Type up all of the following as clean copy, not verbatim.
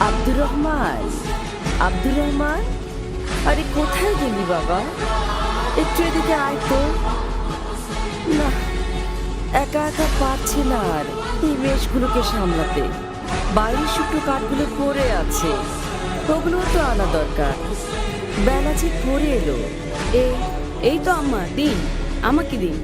আব্দুর রহমান, আব্দুর রহমান, আরে কোথায় গেলি বাবা? একটু এদিকে আয় তো। না, একা একা পারছি না আর এই মেষগুলোকে সামলাতে। বাইরের শুকনো কাঠগুলো পড়ে আছে, ওগুলো তো আনা দরকার। বেলা যে পড়ে এলো। এই তো আম্মা, দিন, আমাকে দিন।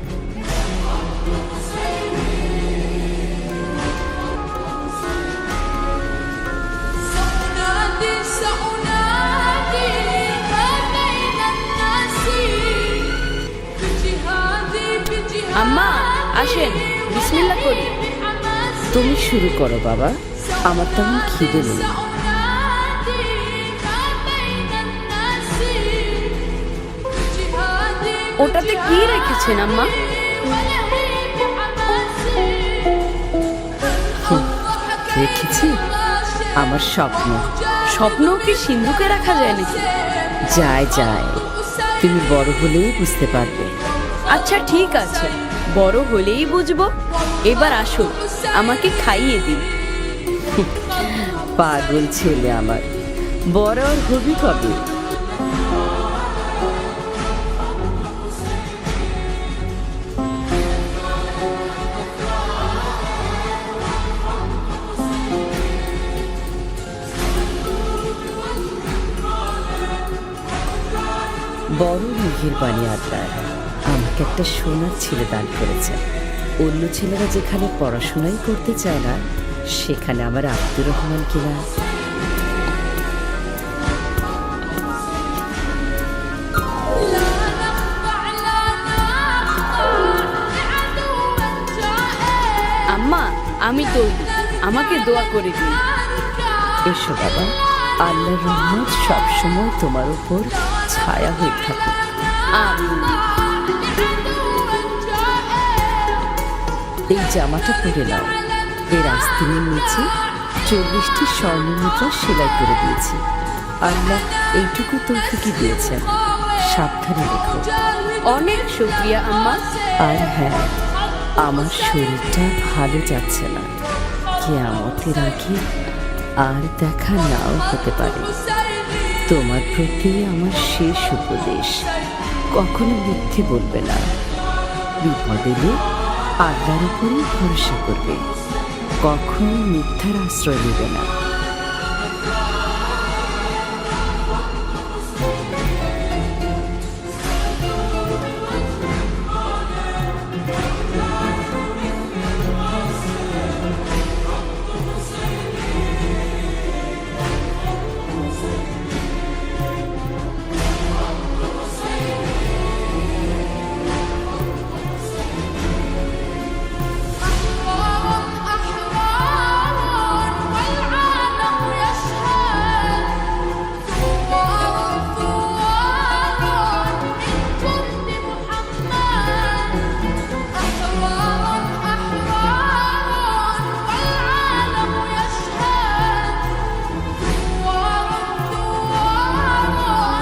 আম্মা আসেন, বিসমিল্লাহ করি। তুমি শুরু করো বাবা, আমার তেমন খিদে নেই। ওটাতে কি রেখেছেন আম্মা? রেখেছি আমার স্বপ্ন। স্বপ্ন কি সিন্ধুকে রাখা যায় নাকি? যায় যায়, তুমি বড় হলেই বুঝতে পারবে। আচ্ছা ঠিক আছে, বড় হলেই বুঝবো। এবার আসুন, আমাকে খাইয়ে দিন। পাগল ছেলে আমার, বড় আর হবি কবে? বড় মেঘের পানি আড্ডায় আমাকে একটা সোনার ছেলে দান করেছে। অন্য ছেলেরা যেখানে পড়াশোনাই করতে চায় না, সেখানে আমার আব্দুর রহমান কিনা। আম্মা আমি তৈরি, আমাকে দোয়া করে দিন। এসো বাবা, আল্লাহর রহমত সবসময় তোমার উপর ছায়া হয়ে থাকুক। আমিন। এই জামাটা পরে নাও, এর আস্তিনের নিচে 40টি স্বর্ণ মুদ্রা সেলাই করে দিয়েছি। আল্লাহ এইটুকু তৌফিকই দিয়েছেন, সাবধানে রেখো। অনেক শুকরিয়া আম্মা। আর হ্যাঁ, আমার শরীরটা ভালো যাচ্ছে না, কিয়ামতের আগে আর দেখা নাও হতে পারে। তোমার প্রতি আমার শেষ উপদেশ, কখনো মিথ্যে বলবে না। বিপদ এলে আল্লাহর উপরেই ভরসা করবে, কখনো মিথ্যার আশ্রয় নেবে না।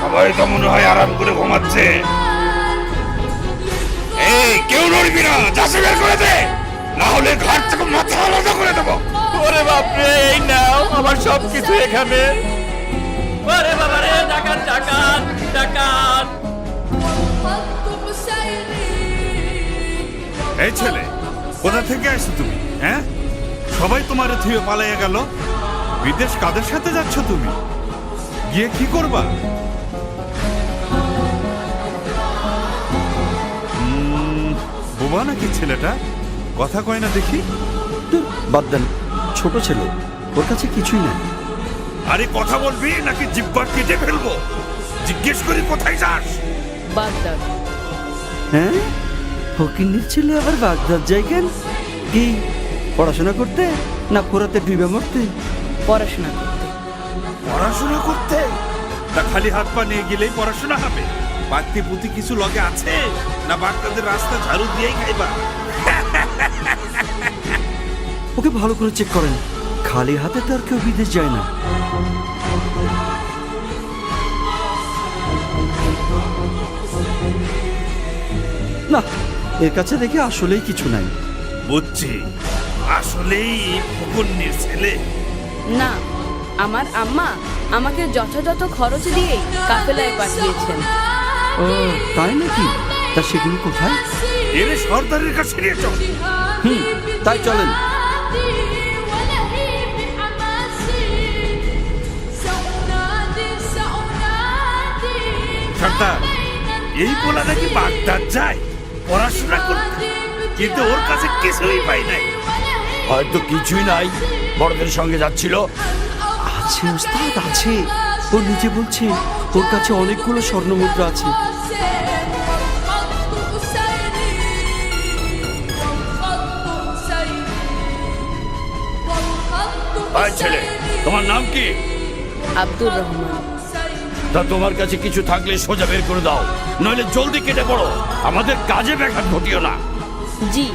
সবাই তো মনে হয় আরাম করে ঘুমাচ্ছে। এই কেউ নড়বি না, যাচ্ছে বের করে দে, না হলে ঘর থেকে মাথা আলাদা করে দেবো। ওরে বাপরে, এই নাও আমার সবকিছু এখানে। ওরে বাবারে, ডাকাত ডাকাত ডাকাত! এই ছেলে, কোথা থেকে আসছো তুমি? হ্যাঁ, সবাই তোমার থুয়ে পালাইয়া গেল। বিদেশ কাদের সাথে যাচ্ছ তুমি? গিয়ে কি করবা? বোবা নাকি ছেলেটা? কথা কয় না দেখি। বাদ দেন, ছোট ছেলে, ওর কাছে কিছুই নাই। আরে কথা বলবি নাকি জিব্বা কেটে ফেলবো? জিজ্ঞেস করি কোথায় যাস? বাগদাদ। হ্যাঁ, ফকিন্নির ছেলে আবার বাগদাদ যায় কেন? কি পড়াশোনা করতে, না ফোরাতে ডুবে মরতে? পড়াশোনা করতে। পড়াশোনা করতে? তা খালি হাত পা নিয়ে গেলেই পড়াশোনা হবে? বাড়তি পুঁতি কিছু লগে আছে, না বাগদাদের রাস্তা ঝাড়ু দিয়েই খাইবা? ওকে ভালো করে চেক করেন, খালি হাতে তো আর কেউ বিদেশ যায় না। না, এর কাছে দেখি আসলেই কিছু নাই। বুঝছি, আসলেই ফকুন্নির ছেলে। না, আমার আম্মা আমাকে যথাযথ খরচ দিয়েই কাফেলায় পাঠিয়েছেন। ও তাই নাকি? তা সেগুলো কোথায়? এরে সর্দারের কাছে নিয়ে চল। তাই চলেন। সর্দার, এই পোলা নাকি বাগদাদ যায় পড়াশোনা করতে, কিন্তু ওর কাছে কিছুই পাই নাই। হয়তো কিছুই নাই, বড়দের সঙ্গে যাচ্ছিল। আছে ওস্তাদ, আছে। ও নিজে বলছে ওর কাছে অনেকগুলো স্বর্ণমুদ্রা আছে। ভাই ছেলে, তোমার নাম কি? আব্দুর রহমান। তা তোমার কাছে কিছু থাকলে সোজা বের করে দাও, নইলে জলদি কেটে পড়ো, আমাদের কাজে ব্যাঘাত ঘটিও না। জি,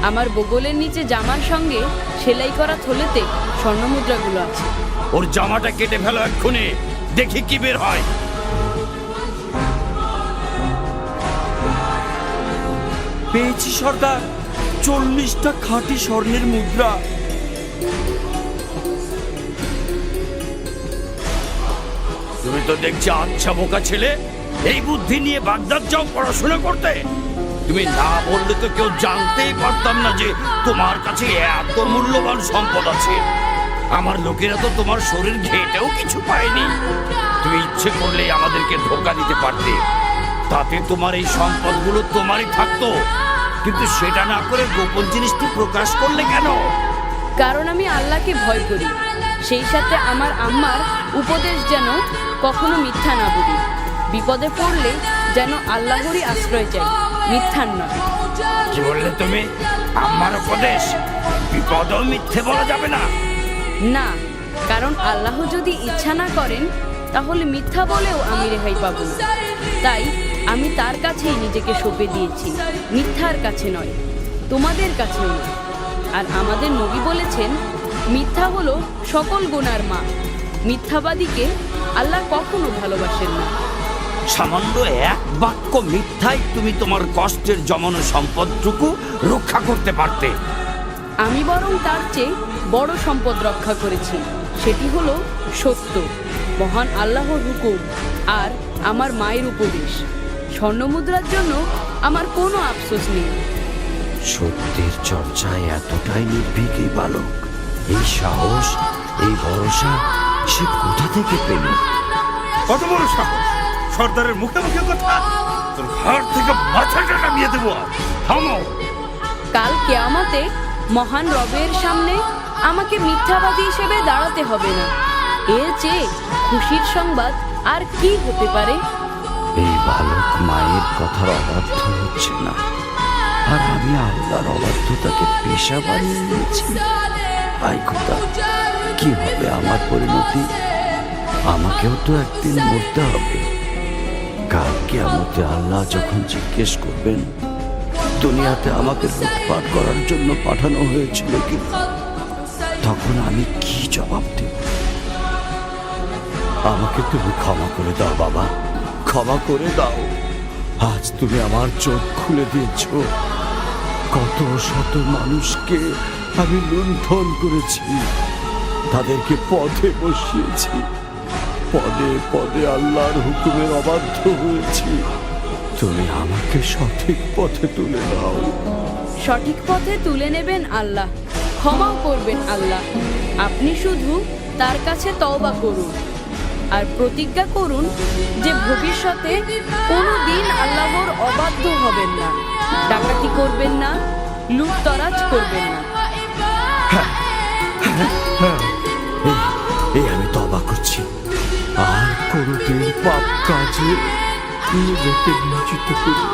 আমার বগলের নিচে জামার সঙ্গে সেলাই করা থলেতে স্বর্ণমুদ্রাগুলো আছে। ওর জামাটা কেটে ফেলো এক্ষুনি, দেখি কি বের হয়। পেয়েছি সর্দার, 40টা খাঁটি স্বর্ণের মুদ্রা। তুমি তো দেখছি আচ্ছা বোকা ছেলে, এই বুদ্ধি নিয়ে বাগদাদ যাও পড়াশোনা করতে। তুমি না বললে তো কেউ জানতেই পারতাম না যে তোমার কাছে এত মূল্যবান সম্পদ আছে। আমার লোকেরা তো তোমার শরীর ঘেটেও কিছু পায়নি। তুমি ইচ্ছে করলে আমাদেরকে ধোকা দিতে পারতে, তাতে তোমার এই সম্পদগুলো তোমারই থাকতো। কিন্তু সেটা না করে গোপন জিনিসটি প্রকাশ করলে কেন? কারণ আমি আল্লাহকে ভয় করি, সেই সাথে আমার আম্মার উপদেশ যেন কখনো মিথ্যা না বলি। বিপদে পড়লে যেন আল্লাহরই আশ্রয় চাই, মিথ্যার নয়। কি বললে তুমি? আমার উপদেশ? বিপদও মিথ্যে বলা যাবে না। না, কারণ আল্লাহ যদি ইচ্ছা না করেন তাহলে মিথ্যা বলেও আমি রেহাই পাবো না। তাই আমি তার কাছেই নিজেকে সঁপে দিয়েছি, মিথ্যার কাছে নয়, তোমাদের কাছে নয়। আর আমাদের নবী বলেছেন, মিথ্যা হলো সকল গুনার মা। মিথ্যাবাদীকে আল্লাহ কখনো ভালোবাসেন না। সামান্য এক বাক্য মিথ্যায় তুমি তোমার কষ্টের জমানো সম্পদটুকু রক্ষা করতে পারতে। আমি বরং তার চেয়ে বড় সম্পদ রক্ষা করেছি, সেটি হলো সত্য, মহান আল্লাহর হুকুম আর আমার মায়ের উপদেশ। স্বর্ণমুদ্রার জন্য আমার কোনো আফসোস নেই। সত্যের চর্চায় এতটাই নির্ভীক এই বালক, এই সাহস, এই ভরসা সে কোথা থেকে পেল? কত বড় সাহস! সর্দারের মুখে মুখে কথা! তোর ঘর থেকে মাথাটা নামিয়ে দেবো। থামো! কাল কিয়ামতে মহান রবের সামনে আমাকে মিথ্যাবাদী হিসেবে দাঁড়াতে হবে না। এর চেয়ে খুশির সংবাদ আর কি হতে পারে? এই বালক মায়ের কথার অবাধ্য হচ্ছে না, আর আমি আল্লাহর অবাধ্যতাকে পেশা বানিয়ে নিয়েছি। আই খোদা, কি হবে আমার পরিণতি? আমাকেও তো একদিন মরতে হবে। কাল কিয়ামতে আল্লাহ যখন জিজ্ঞেস করবেন দুনিয়াতে আমাকে লুটপাট করার জন্য পাঠানো হয়েছিল কি, তখন আমি কি জবাব দেব? আমাকে তুমি ক্ষমা করে দাও বাবা, ক্ষমা করে দাও। আজ তুমি আমার চোখ খুলে দিয়েছ। কত শত মানুষকে আমি লুণ্ঠন করেছি, তাদেরকে পথে বসিয়েছি, পদে পদে আল্লাহর হুকুমের অবাধ্য হয়েছি। তুমি আমাকে সঠিক পথে তুলে দাও। সঠিক পথে তুলে নেবেন আল্লাহ, ক্ষমাও করবেন আল্লাহ। আপনি শুধু তার কাছে তওবা করুন আর প্রতিজ্ঞা করুন যে ভবিষ্যতে কোনো দিন আল্লাহর অবাধ্য হবেন না, ডাকাতি করবেন না, লুটতরাজ করবেন না। এই আমি তওবা করছি, আর কোনোদিন পাপ কাজে নিজেকে নিয়োজিত করি।